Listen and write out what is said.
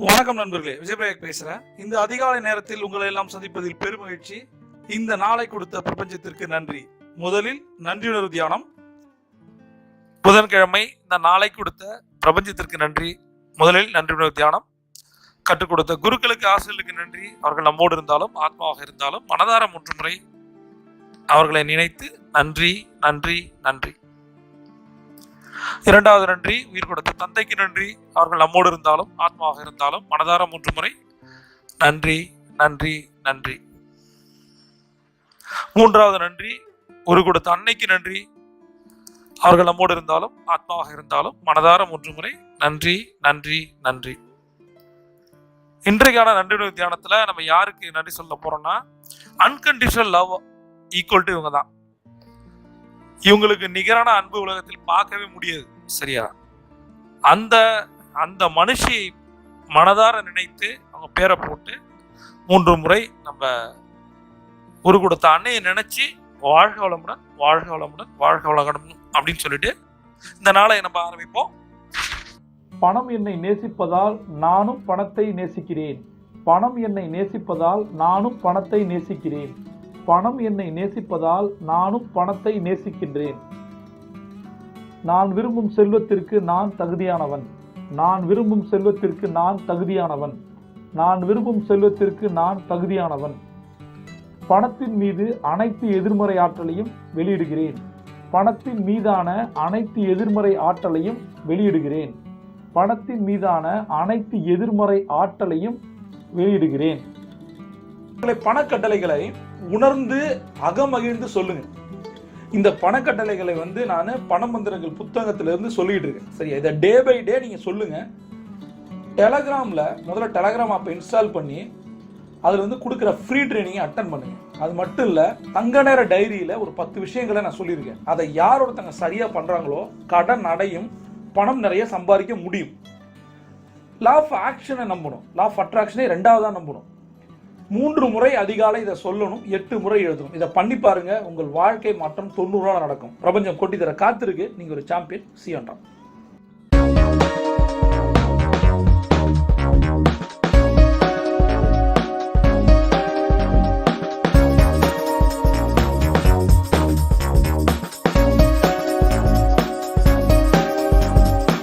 வணக்கம் நண்பர்களே, விஜயபிரேக் பேசுறேன். இந்த அதிகாலை நேரத்தில் உங்களை எல்லாம் சந்திப்பதில் பெருமகிழ்ச்சி. இந்த நாளை கொடுத்த பிரபஞ்சத்திற்கு நன்றி. முதலில் நன்றியுணர்வு தியானம். புதன்கிழமை இந்த நாளை கொடுத்த பிரபஞ்சத்திற்கு நன்றி. முதலில் நன்றியுணர்வு தியானம். கற்றுக் கொடுத்த குருக்களுக்கு, ஆசிரியர்களுக்கு நன்றி. அவர்கள் நம்மோடு இருந்தாலும் ஆத்மாவாக இருந்தாலும் மனதார 3 முறை அவர்களை நினைத்து நன்றி நன்றி நன்றி. இரண்டாவது நன்றி, உயிர் கொடுத்த தந்தைக்கு நன்றி. அவர்கள் நம்மோடு இருந்தாலும் ஆத்மாவாக இருந்தாலும் மனதார 3 முறை நன்றி நன்றி நன்றி. மூன்றாவது நன்றி, உயிர் கொடுத்த அன்னைக்கு நன்றி. அவர்கள் நம்மோடு இருந்தாலும் ஆத்மாவாக இருந்தாலும் மனதார 3 முறை நன்றி நன்றி நன்றி. இன்றைக்கான நன்றி தியானத்துல நம்ம யாருக்கு நன்றி சொல்ல போறோம்னா, அன்கண்டிஷனல் லவ் ஈக்குவல் டு இவங்க தான். இவங்களுக்கு நிகரான அன்பு உலகத்தில் பார்க்கவே முடியாது. சரியா? அந்த அந்த மனுஷியை மனதார நினைத்து அவங்க பேரை போட்டு 3 முறை நம்ம ஒரு கொடுத்த அன்னையை நினைச்சு வாழ்க வளமுடன் வாழ்க வளமுடன் வாழ்க வளமுடன் அப்படின்னு சொல்லிட்டு இந்த நாளை நம்ம ஆரம்பிப்போம். பணம் என்னை நேசிப்பதால் நானும் பணத்தை நேசிக்கிறேன். பணம் என்னை நேசிப்பதால் நானும் பணத்தை நேசிக்கிறேன். பணம் என்னை நேசிப்பதால் நானும் பணத்தை நேசிக்கின்றேன். நான் விரும்பும் செல்வத்திற்கு நான் தகுதியானவன். நான் விரும்பும் செல்வத்திற்கு நான் தகுதியானவன். நான் விரும்பும் செல்வத்திற்கு நான் தகுதியானவன். பணத்தின் மீது அனைத்து எதிர்மறை ஆற்றலையும் வெளியிடுகிறேன். பணத்தின் மீதான அனைத்து எதிர்மறை ஆற்றலையும் வெளியிடுகிறேன். பணத்தின் மீதான அனைத்து எதிர்மறை ஆற்றலையும் வெளியிடுகிறேன். பணக்கட்டளைகளை உணர்ந்து அகமகிழ்ந்து சொல்லுங்க. இந்த பணக்கட்டளைகளை நான் பணமந்திரங்கள் புத்தகத்திலிருந்து சொல்லிட்டு இருக்கேன். சரியா? இதை டே பை டே நீங்க சொல்லுங்க. டெலகிராம்ல முதல்ல டெலகிராம் ஆப்பை இன்ஸ்டால் பண்ணி அதுல கொடுக்குற ஃப்ரீ ட்ரைனிங்கை அட்டன் பண்ணுங்க. அது மட்டும் இல்ல, தங்க நேர டைரியில ஒரு 10 விஷயங்களை நான் சொல்லியிருக்கேன். அதை யார் ஒருத்தங்க சரியா பண்றாங்களோ கடன் அடையும், பணம் நிறைய சம்பாதிக்க முடியும். லா ஆஃப் ஆக்ஷனை நம்பணும். லா ஆஃப் அட்ராக்ஷனை 2வதா நம்பணும். 3 முறை அதிகாலை இதை சொல்லணும், 8 முறை எழுதணும். இதை பண்ணி பாருங்க, உங்கள் வாழ்க்கை மாற்றம் 90 நடக்கும். பிரபஞ்சம் கொட்டி தர காத்திருக்கு. நீங்க ஒரு champion. See you on top.